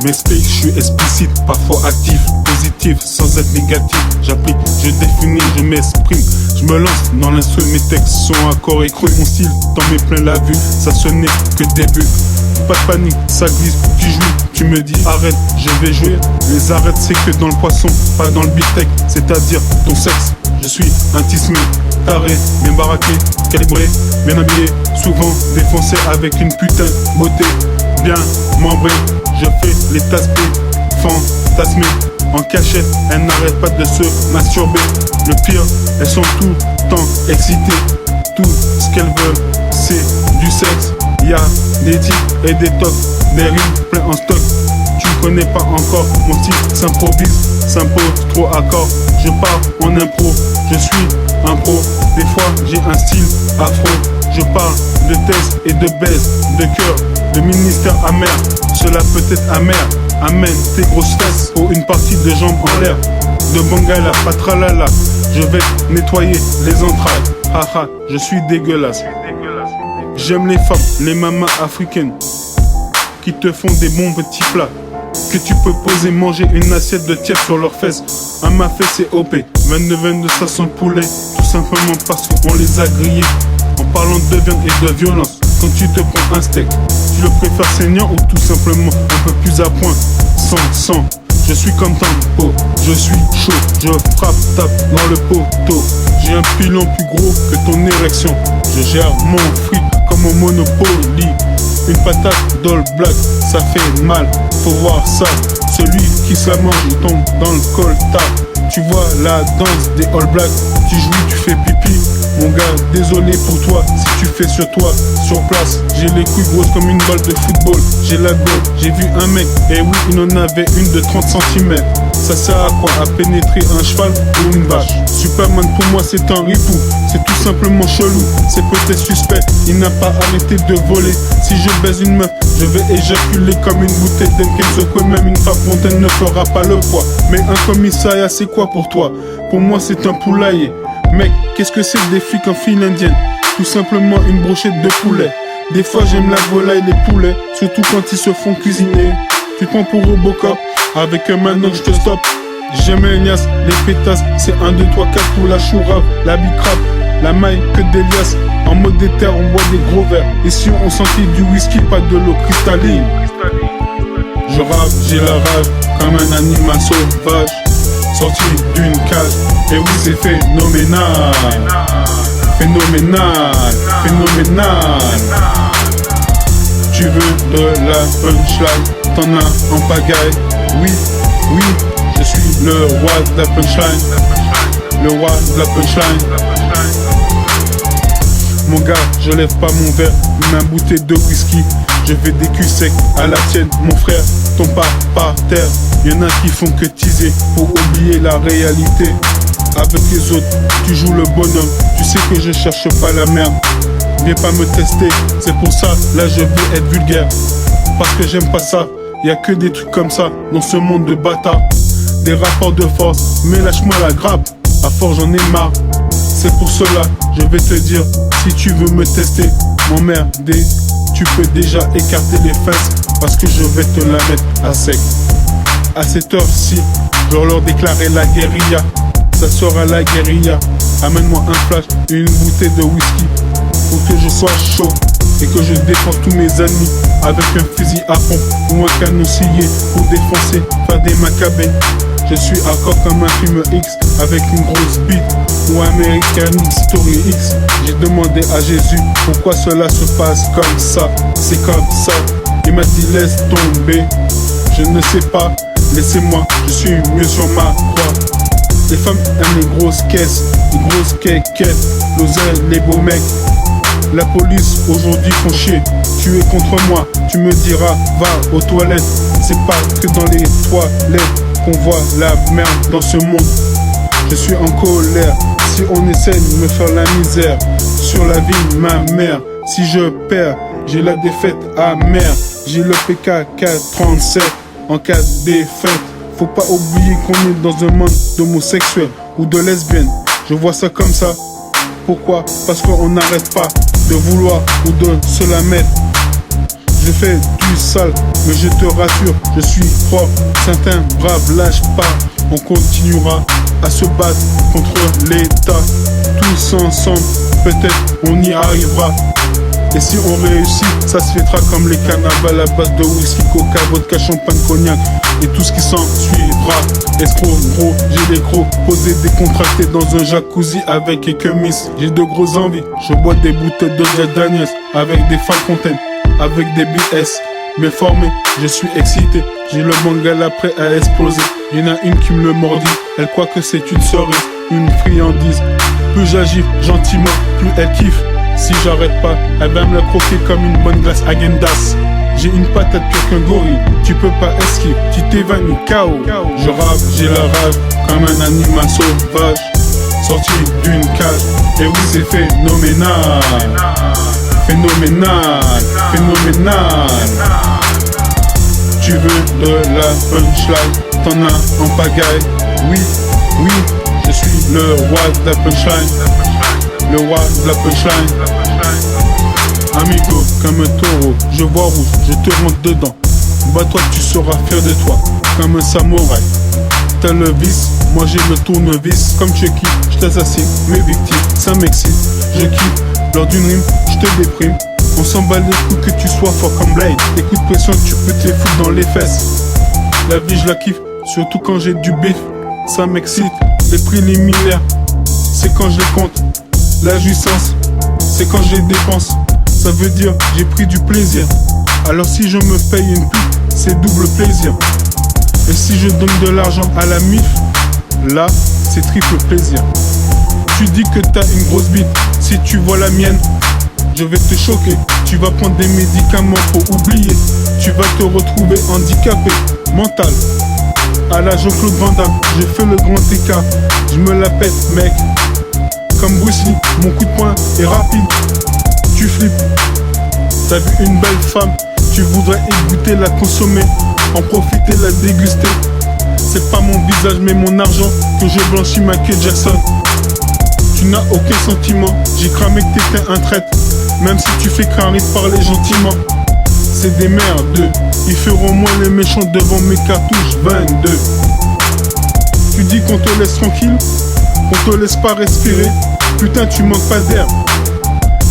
Je m'explique, je suis explicite, parfois actif, positif, sans être négatif. J'applique, je définis, je m'exprime. Je me lance dans l'instru, mes textes sont accords écrous. Mon style, dans mes pleins la vue, ça ce n'est que début. Pas de panique, ça glisse, tu jouis, tu me dis arrête, je vais jouer. Les arrêtes, c'est que dans le poisson, pas dans le beefsteak, c'est-à-dire ton sexe. Je suis un tismé, taré, bien baraqué, calibré, bien habillé, souvent défoncé avec une putain de beauté. Bien membré, je fais les tasse-pieds, fantasmés. En cachette, elles n'arrêtent pas de se masturber. Le pire, elles sont tout le temps excitées. Tout ce qu'elles veulent, c'est du sexe. Y'a des tics et des tocs, des rimes pleins en stock. Tu ne connais pas encore, mon style s'improvise, s'impose trop à corps. Je pars en impro, je suis un pro. Des fois j'ai un style afro. Je parle de thèse et de baise, de cœur, de ministère amer. Cela peut être amer, amène tes grosses fesses pour une partie de jambes en l'air. De Bangala, patralala, je vais nettoyer les entrailles. Haha, je suis dégueulasse. J'aime les femmes, les mamas africaines qui te font des bons petits plats que tu peux poser, manger une assiette de tiers sur leurs fesses. À ma fesse c'est OP, 22 ça sent le poulet. Tout simplement parce qu'on les a grillés. En parlant de viande et de violence, quand tu te prends un steak, tu le préfères saignant ou tout simplement un peu plus à point. Sans, je suis comme Tampo, je suis chaud, je frappe, tape dans le poteau. J'ai un pilon plus gros que ton érection. Je gère mon fric comme au Monopoly. Une patate d'All Black, ça fait mal, faut voir ça. Celui qui se la mange, il tombe dans le coltard. Tu vois la danse des All Blacks, tu jouis, tu fais pipi. Mon gars, désolé pour toi, si tu fais sur toi, sur place. J'ai les couilles grosses comme une balle de football. J'ai la gueule, j'ai vu un mec, et oui, il en avait une de 30 cm. Ça sert à quoi? À pénétrer un cheval ou une vache? Superman pour moi c'est un ripou, c'est tout simplement chelou. C'est peut-être suspect, il n'a pas arrêté de voler. Si je baise une meuf, je vais éjaculer comme une bouteille d'Enkenzo. Même une femme fontaine ne fera pas le poids. Mais un commissariat c'est quoi pour toi? Pour moi c'est un poulailler. Mec, qu'est-ce que c'est des flics en file indienne? Tout simplement une brochette de poulet. Des fois j'aime la volaille, les poulets, surtout quand ils se font cuisiner. Tu te prends pour Robocop, avec un manoc je te stoppe. J'aime les liasses, les pétasses, c'est 1, 2, 3, 4 pour la chourave, la bicrave, la maille, que des liasses. En mode déter, on boit des gros verres. Et si on sentit du whisky, pas de l'eau cristalline. Je rappe, j'ai la rage, comme un animal sauvage, sorti d'une cage. Et oui c'est phénoménal, phénoménal, phénoménal. Tu veux de la punchline, t'en as en pagaille. Oui, oui, je suis le roi de la punchline, le roi de la punchline. Mon gars, je lève pas mon verre, ma bouteille de whisky. Je vais des culs secs à la tienne, mon frère, tombe pas par terre. Y'en a qui font que teaser pour oublier la réalité. Avec les autres, tu joues le bonhomme, tu sais que je cherche pas la merde. Viens pas me tester, c'est pour ça, là je veux être vulgaire. Parce que j'aime pas ça, y'a que des trucs comme ça dans ce monde de bâtards. Des rapports de force, mais lâche-moi la grappe, à force j'en ai marre. C'est pour cela, je vais te dire, si tu veux me tester, m'emmerder, tu peux déjà écarter les fesses, parce que je vais te la mettre à sec. À cette heure-ci, je vais leur déclarer la guérilla. Ça sera la guérilla. Amène-moi un flash et une bouteille de whisky, pour que je sois chaud et que je défende tous mes amis. Avec un fusil à pompe ou un canon scié pour défoncer, faire des macabées. Je suis hardcore comme un film X, avec une grosse bite ou American Story X. J'ai demandé à Jésus pourquoi cela se passe comme ça. C'est comme ça, il m'a dit laisse tomber. Je ne sais pas, laissez-moi, je suis mieux sur ma croix. Les femmes aiment les grosses caisses, les grosses quéquettes, l'oseille, les beaux mecs. La police aujourd'hui font chier, tu es contre moi, tu me diras va aux toilettes. C'est pas que dans les toilettes qu'on voit la merde dans ce monde. Je suis en colère, si on essaie de me faire la misère sur la vie de ma mère. Si je perds, j'ai la défaite amère. J'ai le PK-437 en cas de défaite. Faut pas oublier qu'on est dans un monde d'homosexuels ou de lesbiennes. Je vois ça comme ça. Pourquoi? Parce qu'on n'arrête pas de vouloir ou de se la mettre. je fais du sale, mais je te rassure, je suis fort. Certains braves lâchent pas, on continuera à se battre contre l'État. Tous ensemble, peut-être on y arrivera. Et si on réussit, ça se fêtera comme les carnavals à base de whisky, coca, vodka, champagne, cognac et tout ce qui s'en suivra. Escroc, gros, j'ai les gros, posé, décontracté dans un jacuzzi avec quelques miss. J'ai de grosses envies, je bois des bouteilles de Jack Daniels avec des Fontaine, avec des BS. Mais formé, je suis excité, j'ai le mangala prêt à exploser. Y'en a une qui me le mordit, elle croit que c'est une cerise, une friandise. Plus j'agis gentiment, plus elle kiffe. Si j'arrête pas, elle va me la croquer comme une bonne glace Häagen-Dazs. J'ai une patate pire qu'un gorille, tu peux pas esquiver, tu t'évanouis KO. Je rappe, j'ai la rage, comme un animal sauvage, sorti d'une cage, et oui c'est phénoménal. Phénoménal, phénoménal. Tu veux de la punchline, t'en as en pagaille. Oui, oui, je suis le roi de la punchline. Le roi de la punchline. Amigo, comme un taureau, je vois rouge, je te rentre dedans. Bats-toi, tu seras fier de toi, comme un samouraï. T'as le vice, moi j'ai le tournevis. Comme Chucky, je t'assassine, mes victimes, ça m'excite. Je kiffe, lors d'une rime, je te déprime. On s'en bat les coups que tu sois fort comme Blade. Des coups de pression, tu peux te les foutre dans les fesses. La vie, je la kiffe, surtout quand j'ai du bif. Ça m'excite, les préliminaires, c'est quand je les compte. La jouissance, c'est quand je les dépense. Ça veut dire j'ai pris du plaisir. Alors si je me paye une pute, c'est double plaisir. Et si je donne de l'argent à la MIF, là, c'est triple plaisir. Tu dis que t'as une grosse bite, si tu vois la mienne, je vais te choquer. Tu vas prendre des médicaments pour oublier. Tu vas te retrouver handicapé, mental. À la Jean-Claude Van Damme, j'ai fait le grand écart. Je me la pète, mec. Comme Bruce Lee, mon coup de poing est rapide. Tu flippes. T'as vu une belle femme, tu voudrais y goûter, la consommer, en profiter, la déguster. C'est pas mon visage mais mon argent que je blanchis Michael Jackson. Tu n'as aucun sentiment, j'ai cramé que t'étais un traître. Même si tu fais carré de parler gentiment. C'est des merdes, ils feront moins les méchants devant mes cartouches 22. Tu dis qu'on te laisse tranquille, on te laisse pas respirer. Putain, tu manques pas d'air.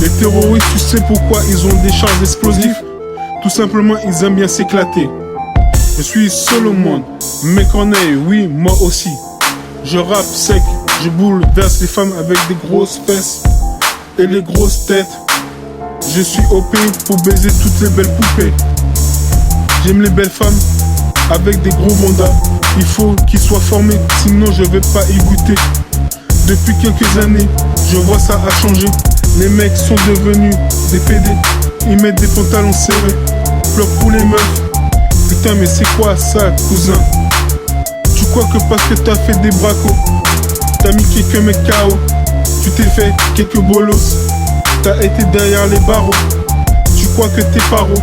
Les terroristes, tu sais pourquoi ils ont des charges explosives? Tout simplement, ils aiment bien s'éclater. Je suis seul au monde, mais qu'on est, oui, moi aussi. Je rappe sec, je bouleverse les femmes avec des grosses fesses et les grosses têtes. Je suis OP pour baiser toutes les belles poupées. J'aime les belles femmes avec des gros mandats. Il faut qu'ils soient formés, sinon je vais pas y goûter. Depuis quelques années, je vois ça a changé. Les mecs sont devenus des PD. Ils mettent des pantalons serrés, pleurent pour les meufs. Putain mais c'est quoi ça, cousin? Tu crois que parce que t'as fait des bracos, t'as mis quelques mecs KO, tu t'es fait quelques bolos, t'as été derrière les barreaux. Tu crois que t'es paro?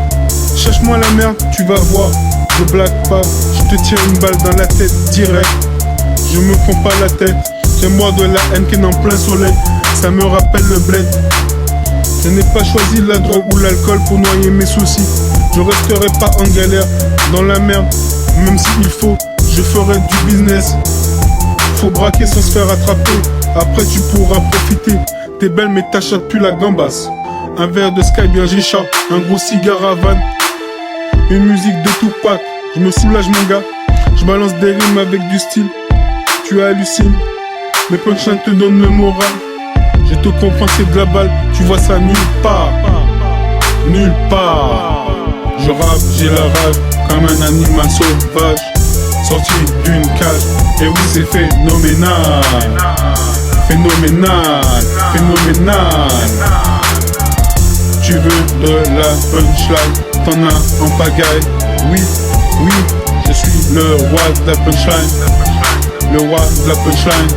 Cherche-moi la merde, tu vas voir. Je blague pas, je te tire une balle dans la tête direct. Je me prends pas la tête. J'ai moi de la haine qui est en plein soleil. Ça me rappelle le bled. Je n'ai pas choisi la drogue ou l'alcool pour noyer mes soucis. Je resterai pas en galère, dans la merde. Même s'il faut, je ferai du business. Faut braquer sans se faire attraper. Après tu pourras profiter. T'es belle mais t'achètes plus la gambasse. Un verre de Sky bien j'échappe. Un gros cigare Havane. Une musique de Tupac. Je me soulage mon gars. Je balance des rimes avec du style. Tu hallucines. Mes punchlines te donnent le moral. Je te comprends, c'est de la balle. Tu vois ça nulle part. Nulle part. Je rappe, j'ai la rage, comme un animal sauvage, sorti d'une cage. Et oui c'est phénoménal. Phénoménal. Phénoménal. Tu veux de la punchline, t'en as en pagaille. Oui, oui, je suis le roi de la punchline. Le roi de la punchline.